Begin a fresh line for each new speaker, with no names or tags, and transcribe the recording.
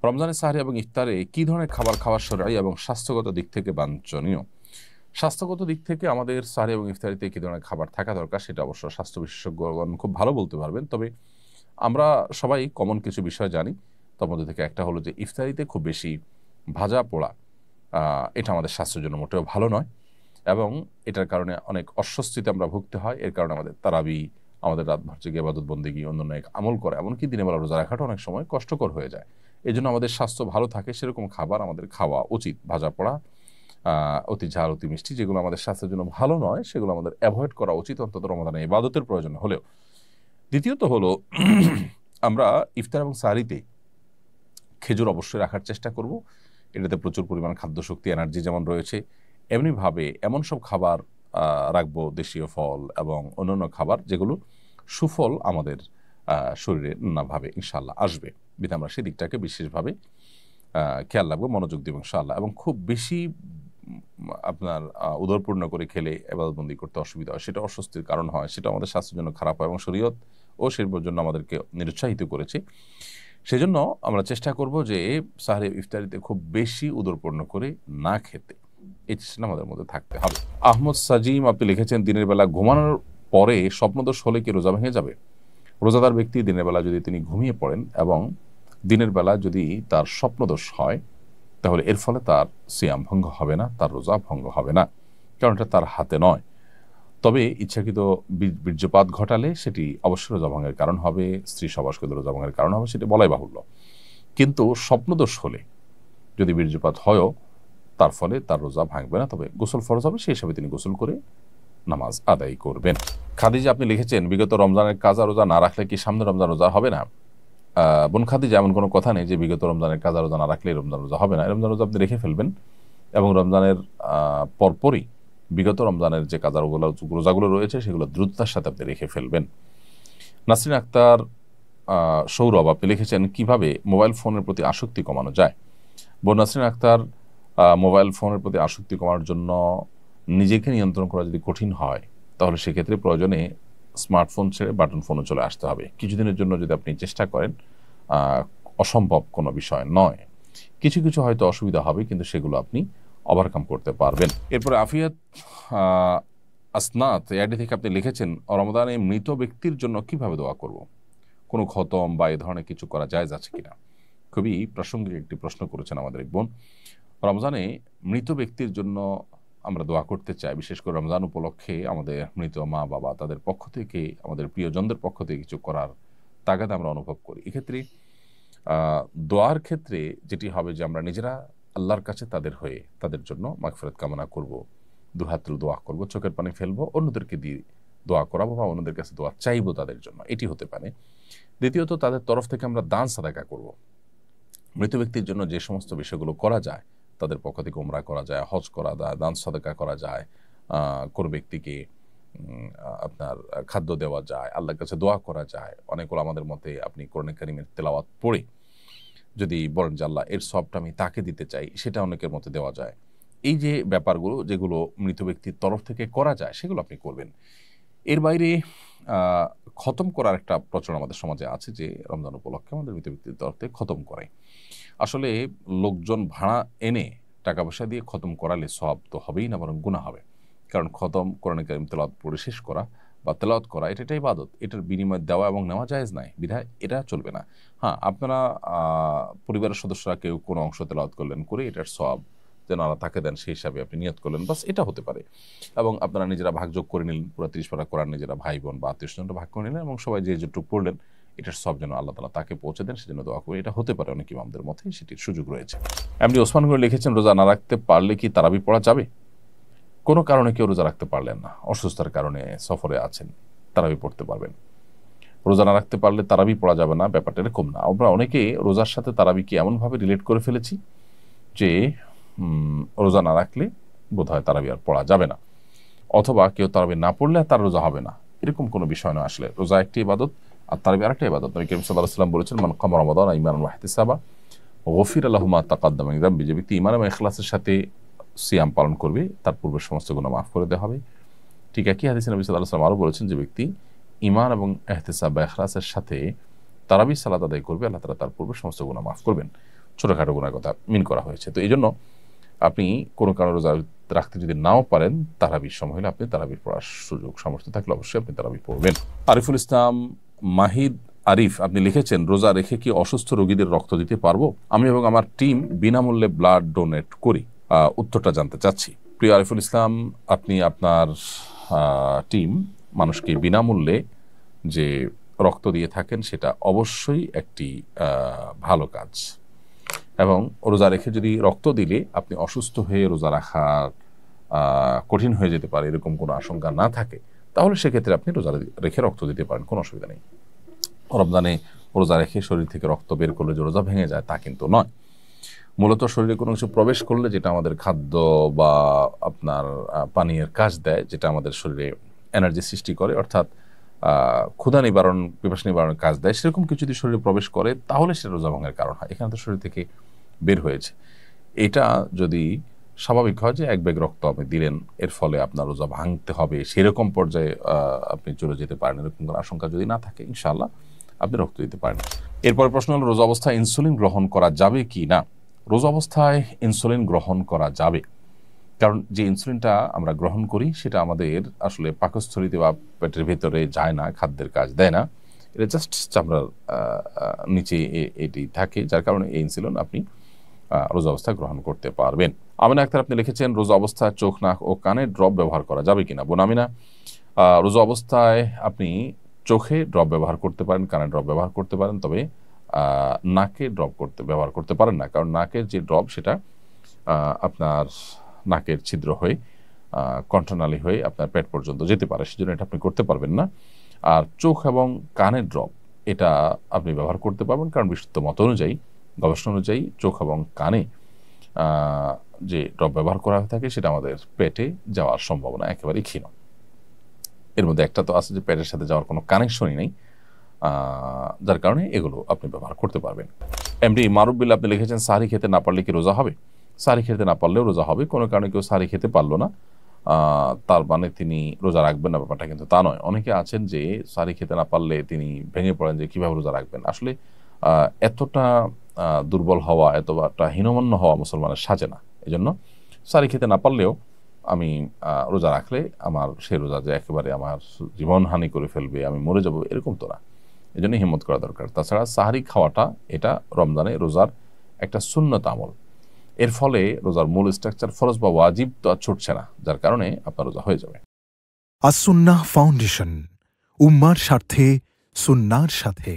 রমজানের সাহরি এবং ইফতারে কী ধরনের খাবার খাওয়া শরঈ এবং স্বাস্থ্যগত দিক থেকে বাঞ্ছনীয়? স্বাস্থ্যগত দিক থেকে আমাদের সাহরি এবং ইফতারিতে কী ধরনের খাবার থাকা দরকার সেটা অবশ্য স্বাস্থ্য বিশেষজ্ঞগণ খুব ভালো বলতে পারবেন। তবে আমরা সবাই কমন কিছু বিষয় জানি। তার মধ্যে থেকে একটা হলো যে ইফতারিতে খুব বেশি ভাজা পোড়া এটা আমাদের স্বাস্থ্যের জন্য মোটেও ভালো নয় এবং এটার কারণে অনেক অস্বস্তিতে আমরা ভুগতে হয়। এর কারণে আমাদের তারাবি, আমাদের রাতভর জেগে ইবাদত বন্দেগী, অন্যান্য এক আমল করা, এমনকি দিনের বেলা রোজা রাখাটা অনেক সময় কষ্টকর হয়ে যায়। এই জন্য আমাদের স্বাস্থ্য ভালো থাকে সেরকম খাবার আমাদের খাওয়া উচিত। ভাজা পোড়া, অতি ঝাল, অতি মিষ্টি যেগুলো আমাদের স্বাস্থ্যের জন্য ভালো নয় সেগুলো আমাদের অ্যাভয়েড করা উচিত, অন্তত রমাদানে ইবাদতের প্রয়োজন হলেও। দ্বিতীয়ত হলো আমরা ইফতার এবং সাহরিতে খেজুর অবশ্যই রাখার চেষ্টা করব। এটাতে প্রচুর পরিমাণ খাদ্যশক্তি, এনার্জি যেমন রয়েছে, এমনিভাবে এমন সব খাবার রাখবো, দেশীয় ফল এবং অন্যান্য খাবার যেগুলো সুফল আমাদের শরীরে নানাভাবে ইনশাআল্লাহ আসবে। বিধে আমরা সেদিকটাকে বিশেষভাবে খেয়াল রাখবো, মনোযোগ দেব ইনশাআল্লাহ। এবং খুব বেশি আপনার উদরপূর্ণ করে খেলে ইবাদতবন্দি করতে অসুবিধা হয়, সেটা অস্বস্তির কারণ হয়, সেটা আমাদের স্বাস্থ্যের জন্য খারাপ হয় এবং শরীয়ত ও শিল্পের জন্য আমাদেরকে নিরুৎসাহিত করেছে। সেজন্য আমরা চেষ্টা করব যে সাহরি ইফতারিতে খুব বেশি উদরপূর্ণ করে না খেতে, এই চেষ্টা আমাদের মধ্যে থাকতে হবে। আহমদ সাজিম আপনি লিখেছেন, দিনের বেলা ঘুমানোর পরে স্বপ্নদোষ হলে কি রোজা ভেঙে যাবে? রোজাদার ব্যক্তি দিনের বেলা যদি তিনি ঘুমিয়ে পড়েন এবং দিনের বেলা যদি তার স্বপ্নদোষ হয় তাহলে এর ফলে তার সিয়াম ভঙ্গ হবে না, তার রোজা ভঙ্গ হবে না, কারণ এটা তার হাতে নয়। তবে ইচ্ছাকৃত বীর্যপাত ঘটালে সেটি অবশ্যই রোজা ভঙ্গের কারণ হবে, স্ত্রী সবাসকৃত রোজা ভঙ্গের কারণ হবে, সেটি বলাই বাহুল্য। কিন্তু স্বপ্নদোষ হলে যদি বীর্যপাত হয়ও তার ফলে তার রোজা ভাঙবে না, তবে গোসল ফরজ হবে, সেই হিসাবে তিনি গোসল করে নামাজ আদায় করবেন। খাদিজা আপনি লিখেছেন, বিগত রমজানের কাজা রোজা না রাখলে কি সামনে রমজান রোজা হবে না? বোন খাদিজা, এমন কোনো কথা নেই যে বিগত রমজানের কাজা রোজা না রাখলে রমজান রোজা হবে না। রমজান রোজা আপনি রেখে ফেলবেন এবং রমজানের পরপরই বিগত রমজানের যে কাজা রোজাগুলো রয়েছে সেগুলো দ্রুততার সাথে আপনি রেখে ফেলবেন। নাসরিন আক্তার সৌরভ আপনি লিখেছেন, কিভাবে মোবাইল ফোনের প্রতি আসক্তি কমানো যায়? বোন নাসরিন আক্তার, মোবাইল ফোনের প্রতি আসক্তি কমানোর জন্য নিজেকে নিয়ন্ত্রণ করা যদি কঠিন হয় তাহলে সেক্ষেত্রে প্রয়োজনে স্মার্টফোন ছেড়ে বাটন ফোনে চলে আসতে হবে। কিছুদিনের জন্য যদি আপনি চেষ্টা করেন, অসম্ভব কোনো বিষয় নয়। কিছু কিছু হয়তো অসুবিধা হবে, কিন্তু সেগুলো আপনি ওভারকাম করতে পারবেন। এরপরে আফিয়াত আসনাত এআইডি থেকে আপনি লিখেছেন, রমজানে মৃত ব্যক্তির জন্য কিভাবে দোয়া করব? কোনো খতম বা এ ধরনের কিছু করা জায়েজ আছে কিনা? খুবই প্রাসঙ্গিক একটি প্রশ্ন করেছেন আমাদের এক বোন। রমজানে মৃত ব্যক্তির জন্য আমরা দোয়া করতে চাই, বিশেষ করে রমজান উপলক্ষে আমাদের মৃত মা বাবা তাদের পক্ষ থেকে, আমাদের প্রিয়জনদের পক্ষ থেকে কিছু করার তাগাদ আমরা অনুভব করি। এক্ষেত্রে দোয়ার ক্ষেত্রে যেটি হবে যে আমরা নিজেরা আল্লাহর কাছে তাদের হয়ে তাদের জন্য মাগফিরাত কামনা করব, দুহাত তুলে দোয়া করব, চোখের পানি ফেলবো, অন্যদেরকে দিয়ে দোয়া করাবো বা অন্যদের কাছে দোয়া চাইবো তাদের জন্য, এটি হতে পারে। দ্বিতীয়ত, তাদের তরফ থেকে আমরা দান সাদাকা করব। মৃত ব্যক্তির জন্য যে সমস্ত বিষয়গুলো করা যায়, তাদের পক্ষ থেকে উমরা করা যায়, হজ করা যায়, দান সাদাকা করা যায়, কোনো ব্যক্তিকে আপনার খাদ্য দেওয়া যায়, আল্লাহর কাছে দোয়া করা যায়। অনেকগুলো আমাদের মতে আপনি কোরআনে কারিমের তেলাওয়াত পড়ে যদি বলেন যে আল্লাহ এর সবটা আমি তাকে দিতে চাই, সেটা অনেকের মতে দেওয়া যায়। এই যে ব্যাপারগুলো যেগুলো মৃত ব্যক্তির তরফ থেকে করা যায় সেগুলো আপনি করবেন। এর বাইরে খতম করার একটা প্রচলন আমাদের সমাজে আছে যে রমজান উপলক্ষে আমাদের মৃত ব্যক্তির তরফ থেকে খতম করে। আসলে লোকজন ভাড়া এনে টাকা পয়সা দিয়ে খতম করালে সওয়াব তো হবেই না, বরং গুনাহ হবে। কারণ খতম কোরআনে কারিম তেলাওয়াত পড়ে শেষ করা বা তেলাওয়াত করা এটা একটা ইবাদত, এটার বিনিময় দেওয়া এবং নেওয়া জায়েজ নাই, বিধায় এটা চলবে না। হ্যাঁ, আপনারা পরিবারের সদস্যরা কেউ কোনো অংশ তেলাওয়াত করলেন, করে এটার সওয়াব যেন আল্লাহ তাকে দেন সেই হিসাবে আপনি নিয়ত করলেন, বাস এটা হতে পারে। এবং আপনারা নিজেরা ভাগযোগ করে নিলেন, পুরো 30 পারা কোরআন নিজেরা ভাই বোন বা আত্মীয় স্বজনরা ভাগ করে নিলেন এবং সবাই যে যেটুকু পড়লেন এটার সব যেন আল্লাহ তাআলা তাকে পৌঁছে দেন সেজন্য দোয়া করি। এটা হতে পারে অনেক ইমামদের মতে, সেটির সুযোগ রয়েছে। এমনি ওসমান করে লিখেছেন, রোজা না রাখতে পারলে কি তারাবি পড়া যাবে? কোনো কারণে কেউ রোজা রাখতে পারলেন না, অসুস্থতার কারণে সফরে আছেন, তারাবি পড়তে পারবেন। রোজা না রাখতে পারলে তারাবি পড়া যাবে না, ব্যাপারটা এরকম না। আমরা অনেকে রোজার সাথে তারাবিকে এমনভাবে রিলেট করে ফেলেছি যে রোজা না রাখলে বোধহয় তারাবি আর পড়া যাবে না, অথবা কেউ তারাবি না পড়লে তার রোজা হবে না, এরকম কোনো বিষয় না। আসলে রোজা একটি ইবাদত আর তারাবি আরেকটা ইবাদত। নবী করিম সাল্লাল্লাহু আলাইহি ওয়াসাল্লাম বলেছেন, মান কামা রমাদান ঈমানান ওয়া ইহতিসাবান গফিরা লাহু মা তাকাদ্দামা মিন যামবি। যে ব্যক্তি ঈমান এবং ইখলাসের সাথে সিয়াম পালন করবে তার পূর্বের সমস্ত গুনাহ মাফ করে দেওয়া হবে। ঠিক একই হাদিসে নবী সাল্লাল্লাহু আলাইহি ওয়াসাল্লাম আরও বলেছেন, যে ব্যক্তি ঈমান এবং ইহতিসাব বা ইখলাসের সাথে তারাবি সালাত আদায় করবে, আল্লাহ তাআলা তার পূর্বের সমস্ত গুনাহ মাফ করবেন। ছোটোখাটো গুনার কথা মিন করা হয়েছে। তো এই জন্য আপনি কোনো কারণে রোজা রাখতে যদি নাও পারেন, তারাবির সময় হলে আপনি তারাবি পড়ার সুযোগ সামর্থ্য থাকলে অবশ্যই আপনি তারাবি পড়বেন। আরিফুল ইসলাম মাহিদ আরিফ আপনি লিখেছেন, রোজা রেখে কি অসুস্থ রোগীদের রক্ত দিতে পারবো? আমি এবং আমার টিম বিনামূল্যে ব্লাড ডোনেট করি। উত্তরটা জানতে চাচ্ছি। প্রিয় আরিফুল ইসলাম, আপনি আপনার টিম মানুষকে বিনামূল্যে যে রক্ত দিয়ে থাকেন সেটা অবশ্যই একটি ভালো কাজ, এবং রোজা রেখে যদি রক্ত দিলে আপনি অসুস্থ হয়ে রোজা রাখা কঠিন হয়ে যেতে পারে এরকম কোনো আশঙ্কা না থাকে, তাহলে সেক্ষেত্রে আপনি রোজা রেখে রক্ত দিতে পারেন, কোনো অসুবিধা নেই। রমজানে রোজা রেখে শরীর থেকে রক্ত বের করলে যে রোজা ভেঙে যায় তা কিন্তু নয়। মূলত শরীরে কোনো কিছু প্রবেশ করলে যেটা আমাদের খাদ্য বা আপনার পানীয়ের কাজ দেয়, যেটা আমাদের শরীরে এনার্জি সৃষ্টি করে, অর্থাৎ ক্ষুধা নিবারণ, পিপাসা নিবারণের কাজ দেয়, সেরকম কিছু যদি শরীরে প্রবেশ করে তাহলে সেটা রোজা ভাঙার কারণ হয়। এখানে তো শরীর থেকে বের হয়েছে। এটা যদি স্বাভাবিক হয় যে এক ব্যাগ রক্ত আপনি দিলেন, এর ফলে আপনার রোজা ভাঙতে হবে সেরকম পর্যায়ে আপনি চলে যেতে পারেন, এরকম কোনো আশঙ্কা যদি না থাকে ইনশাআল্লাহ আপনি রক্ত দিতে পারেন। এরপরে প্রশ্ন হলো, রোজা অবস্থায় ইনসুলিন গ্রহণ করা যাবে কি না? রোজা অবস্থায় ইনসুলিন গ্রহণ করা যাবে, কারণ যে ইনসুলিনটা আমরা গ্রহণ করি সেটা আমাদের আসলে পাকস্থলীতে বা পেটের ভেতরে যায় না, খাদ্যের কাজ দেয় না, এটা জাস্ট চামড়ার নিচে এটি থাকে, যার কারণে এই ইনসুলিন আপনি রোজা অবস্থায় গ্রহণ করতে পারবেন। আমিনা আক্তার আপনি লিখেছেন, রোজা অবস্থায় চোখ, নাক ও কানে ড্রপ ব্যবহার করা যাবে কিনা? বোন আমিনা, রোজা অবস্থায় আপনি চোখে ড্রপ ব্যবহার করতে পারেন, কানে ড্রপ ব্যবহার করতে পারেন, তবে নাকে ড্রপ ব্যবহার করতে পারেন না, কারণ নাকের যে ড্রপ সেটা আপনার নাকের ছিদ্র হয়ে কণ্ঠনালী হয়ে আপনার পেট পর্যন্ত যেতে পারে, সেজন্য এটা আপনি করতে পারবেন না। আর চোখ এবং কানের ড্রপ এটা আপনি ব্যবহার করতে পারবেন, কারণ বিশুদ্ধ মত অনুযায়ী, গবেষণা অনুযায়ী চোখ এবং কানে যে ড্রপ ব্যবহার করা হয়ে থাকে সেটা আমাদের পেটে যাওয়ার সম্ভাবনা একেবারেই ক্ষীণ। এর মধ্যে একটা তো আছে যে পেটের সাথে যাওয়ার কোনো কানেকশনই নেই, যার কারণে এগুলো আপনি ব্যবহার করতে পারবেন। এমডি মারুফ বিল আপনি লিখেছেন, সাহরি খেতে না পারলে কি রোজা হবে? সাহরি খেতে না পারলেও রোজা হবে। কোনো কারণে কেউ সাহরি খেতে পারলো না তার মানে তিনি রোজা রাখবেন না, ব্যাপারটা কিন্তু তা নয়। অনেকে আছেন যে সাহরি খেতে না পারলে তিনি ভেঙে পড়েন যে কিভাবে রোজা রাখবেন। আসলে এতটা দুর্বল হওয়া, এতটা হীনমন্য হওয়া মুসলমানের সাজে না। এই জন্য সাহরি খেতে না পারলেও আমি রোজা রাখলে আমার সে রোজা যে একেবারে আমার জীবনহানি করে ফেলবে, আমি মরে যাবো, এরকম তো না। এই জন্য হিম্মত করা দরকার। তাছাড়া সাহরি খাওয়াটা এটা রমজানে রোজার একটা সুন্নত আমল, এর ফলে রোজার মূল স্ট্রাকচার ফরজ বা ওয়াজিব তো আর ছুটছে না, যার কারণে আপনার রোজা হয়ে যাবে।
আস সুন্নাহ ফাউন্ডেশন, উম্মার স্বার্থে সুন্নাহর সাথে।